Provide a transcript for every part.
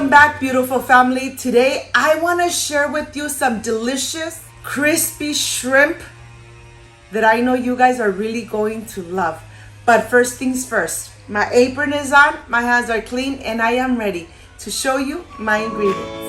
Welcome back, beautiful family. Today I want to share with you some delicious crispy shrimp that I know you guys are really going to love. But first things first, my apron is on, my hands are clean, and I am ready to show you my ingredients.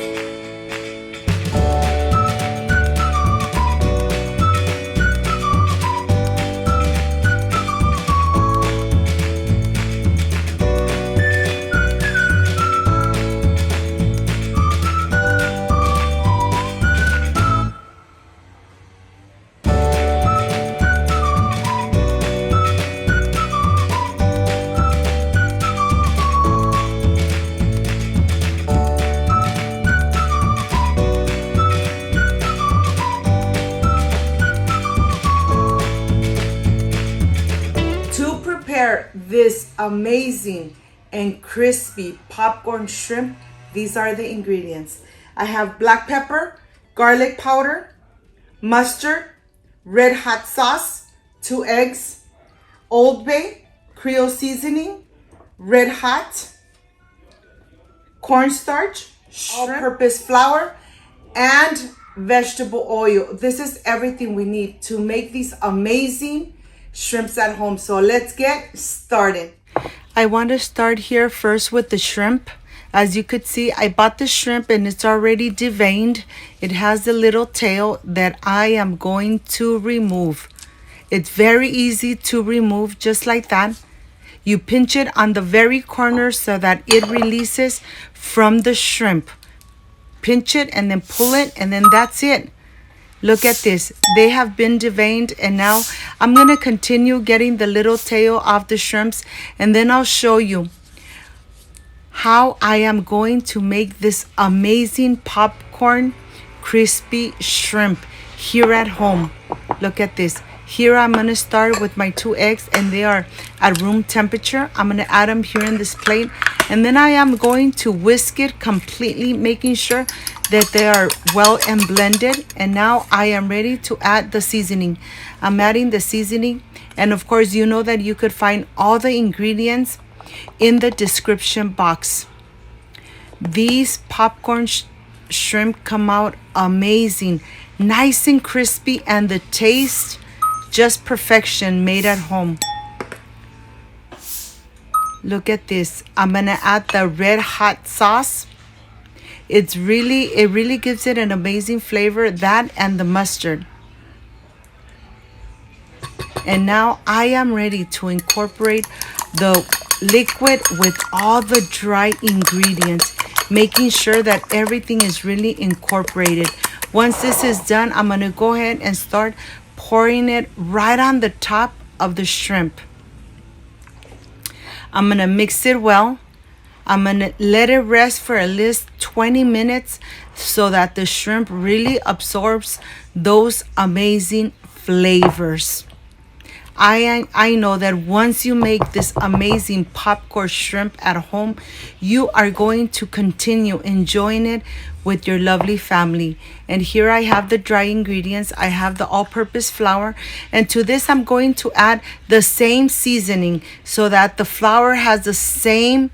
Prepare this amazing and crispy popcorn shrimp. These are the ingredients. I have black pepper, garlic powder, mustard, red hot sauce, 2 eggs, Old Bay, Creole seasoning, red hot, cornstarch, all-purpose flour, and vegetable oil. This is everything we need to make these amazing shrimps at home. So let's get started. I want to start here first with the shrimp. As you could see, I bought the shrimp and it's already deveined. It has a little tail that I am going to remove. It's very easy to remove, just like that. You pinch it on the very corner so that it releases from the shrimp. Pinch it and then pull it, and then that's it. Look at this. They have been deveined, and now I'm going to continue getting the little tail off the shrimps, and then I'll show you how I am going to make this amazing popcorn crispy shrimp here at home. Look at this. Here I'm going to start with my 2 eggs, and they are at room temperature. I'm going to add them here in this plate, and then I am going to whisk it completely, making sure that they are well and blended. And now I am ready to add the seasoning. I'm adding the seasoning, and of course you know that you could find all the ingredients in the description box. These popcorn shrimp come out amazing, nice and crispy, and the taste just perfection, made at home. Look at this. I'm gonna add the red hot sauce. It really gives it an amazing flavor, that and the mustard. And now I am ready to incorporate the liquid with all the dry ingredients, making sure that everything is really incorporated. Once this is done, I'm gonna go ahead and start pouring it right on the top of the shrimp. I'm gonna mix it well. I'm gonna let it rest for at least 20 minutes so that the shrimp really absorbs those amazing flavors. I know that once you make this amazing popcorn shrimp at home, you are going to continue enjoying it with your lovely family. And here I have the dry ingredients. I have the all-purpose flour, and to this I'm going to add the same seasoning so that the flour has the same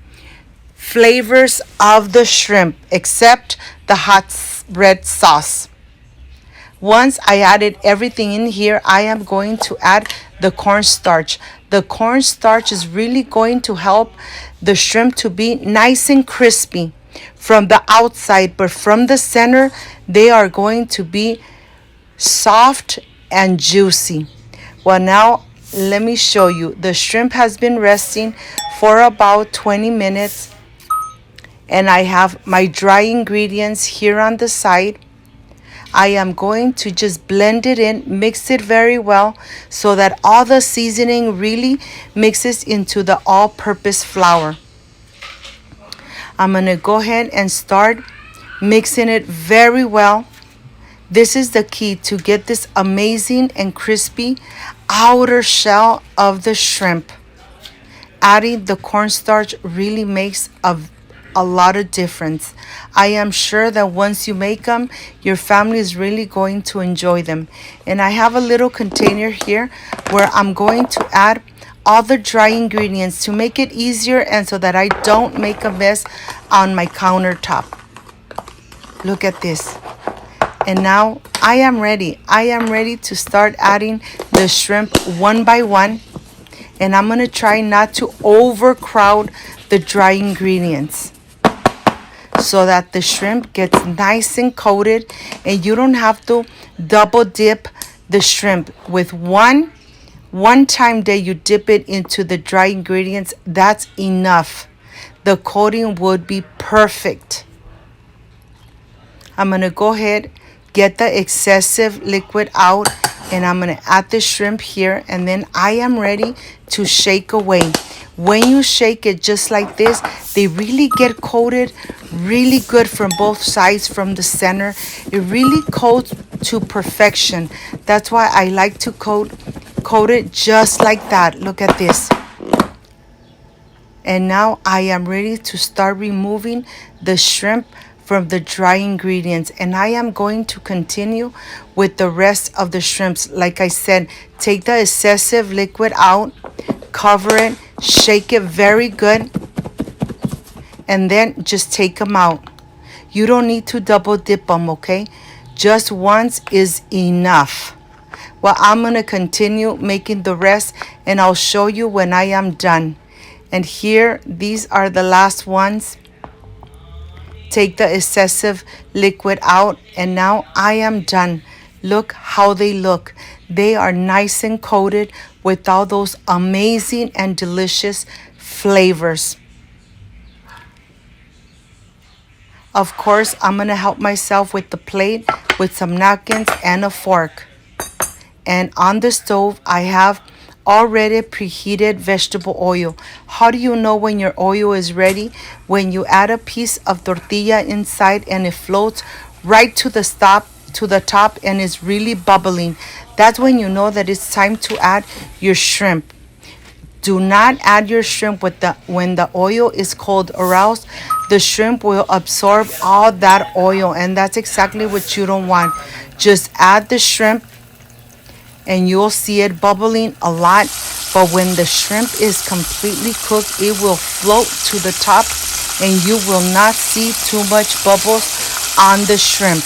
flavors of the shrimp except the hot red sauce. Once I added everything in here, I am going to add the cornstarch. The cornstarch is really going to help the shrimp to be nice and crispy from the outside, but from the center they are going to be soft and juicy. Well, now let me show you. The shrimp has been resting for about 20 minutes, and I have my dry ingredients here on the side. I am going to just blend it in, mix it very well so that all the seasoning really mixes into the all-purpose flour. I'm going to go ahead and start mixing it very well. This is the key to get this amazing and crispy outer shell of the shrimp. Adding the cornstarch really makes a lot of difference. I am sure that once you make them, your family is really going to enjoy them. And I have a little container here where I'm going to add all the dry ingredients to make it easier and so that I don't make a mess on my countertop. Look at this. And now I am ready. I am ready to start adding the shrimp one by one. And I'm going to try not to overcrowd the dry ingredients so that the shrimp gets nice and coated and you don't have to double dip the shrimp. With one time that you dip it into the dry ingredients, that's enough. The coating would be perfect. I'm going to go ahead, get the excessive liquid out, and I'm going to add the shrimp here, and then I am ready to shake away. When you shake it just like this, they really get coated really good from both sides, from the center. It really coats to perfection. That's why I like to coat it just like that. Look at this. And now I am ready to start removing the shrimp from the dry ingredients, and I am going to continue with the rest of the shrimps. Like I said, take the excessive liquid out, cover it, shake it very good, and then just take them out. You don't need to double dip them, okay? Just once is enough. Well, I'm going to continue making the rest, and I'll show you when I am done. And here, these are the last ones. Take the excessive liquid out, and now I am done. Look how they look. They are nice and coated with all those amazing and delicious flavors. Of course, I'm going to help myself with the plate with some napkins and a fork. And on the stove, I have already preheated vegetable oil. How do you know when your oil is ready? When you add a piece of tortilla inside and it floats right to the top and is really bubbling. That's when you know that it's time to add your shrimp. Do not add your shrimp when the oil is cold, or else the shrimp will absorb all that oil, and that's exactly what you don't want. Just add the shrimp and you'll see it bubbling a lot. But when the shrimp is completely cooked, it will float to the top and you will not see too much bubbles on the shrimp.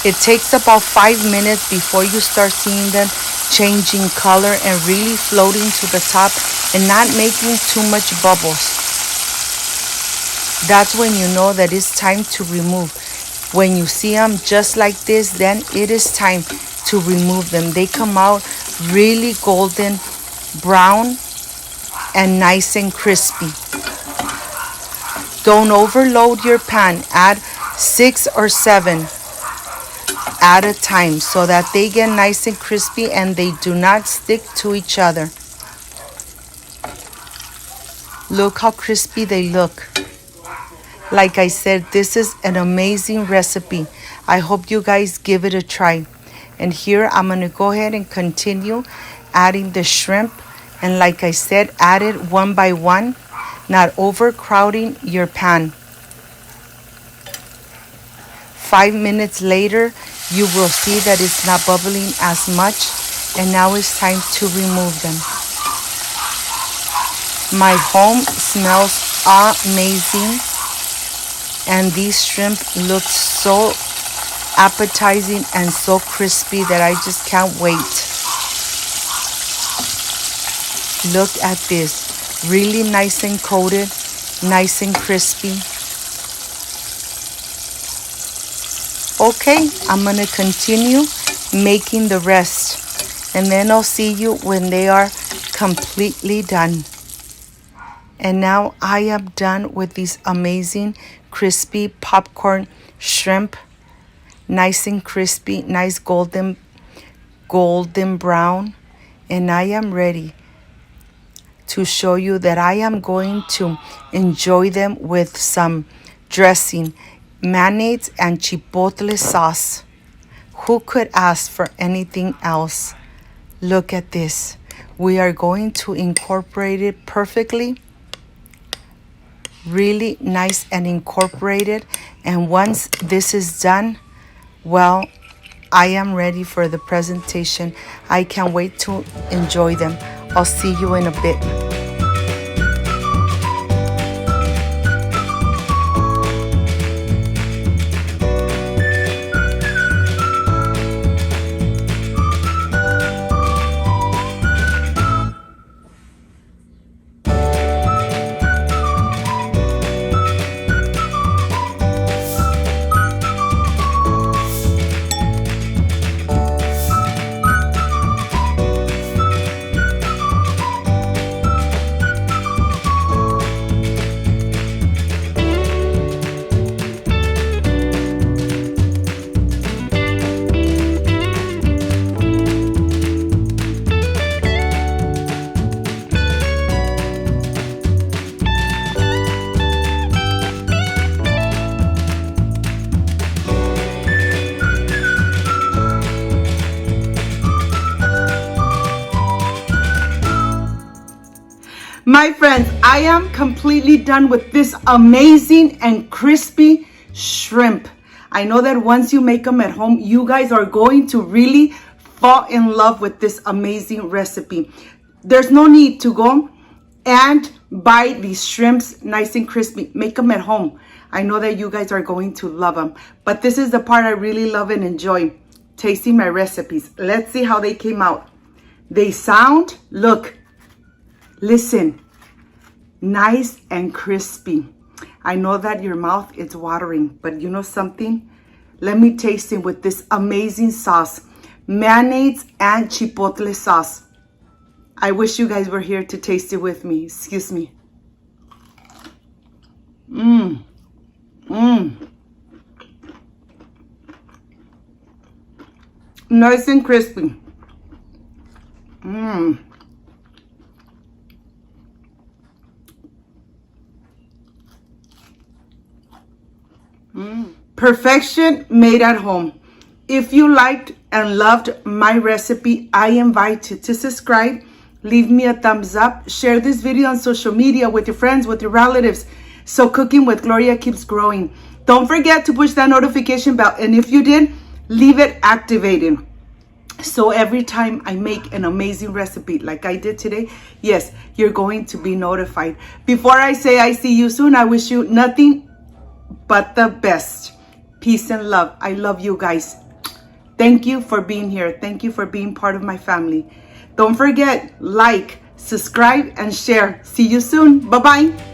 It takes about 5 minutes before you start seeing them changing color and really floating to the top and not making too much bubbles. That's when you know that it's time to remove. When you see them just like this, then it is time to remove them. They come out really golden brown and nice and crispy. Don't overload your pan. Add 6 or 7 at a time so that they get nice and crispy and they do not stick to each other. Look how crispy they look. Like I said, this is an amazing recipe. I hope you guys give it a try. And here I'm going to go ahead and continue adding the shrimp. And like I said, add it one by one, not overcrowding your pan. 5 minutes later, you will see that it's not bubbling as much. And now it's time to remove them. My home smells amazing. And these shrimp look so appetizing and so crispy that I just can't wait. Look at this. Really nice and coated, nice and crispy. Okay, I'm going to continue making the rest. And then I'll see you when they are completely done. And now I am done with these amazing crispy popcorn shrimp. Nice and crispy, nice golden brown. And I am ready to show you that I am going to enjoy them with some dressing, mayonnaise and chipotle sauce. Who could ask for anything else? Look at this. We are going to incorporate it perfectly. Really nice and incorporated. And once this is done, well, I am ready for the presentation. I can't wait to enjoy them. I'll see you in a bit. My friends, I am completely done with this amazing and crispy shrimp. I know that once you make them at home, you guys are going to really fall in love with this amazing recipe. There's no need to go and buy these shrimps nice and crispy. Make them at home. I know that you guys are going to love them. But this is the part I really love and enjoy, tasting my recipes. Let's see how they came out. They sound, look, listen, nice and crispy. I know that your mouth is watering, but you know something? Let me taste it with this amazing sauce, mayonnaise and chipotle sauce. I wish you guys were here to taste it with me. Excuse me. Nice and crispy. Perfection made at home. If you liked and loved my recipe, I invite you to subscribe, leave me a thumbs up, share this video on social media with your friends, with your relatives, so Cooking with Gloria keeps growing. Don't forget to push that notification bell, and if you did, leave it activated. So every time I make an amazing recipe like I did today, yes, you're going to be notified. Before I say I see you soon, I wish you nothing but the best. Peace and love. I love you guys. Thank you for being here. Thank you for being part of my family. Don't forget, like, subscribe, and share. See you soon. Bye-bye.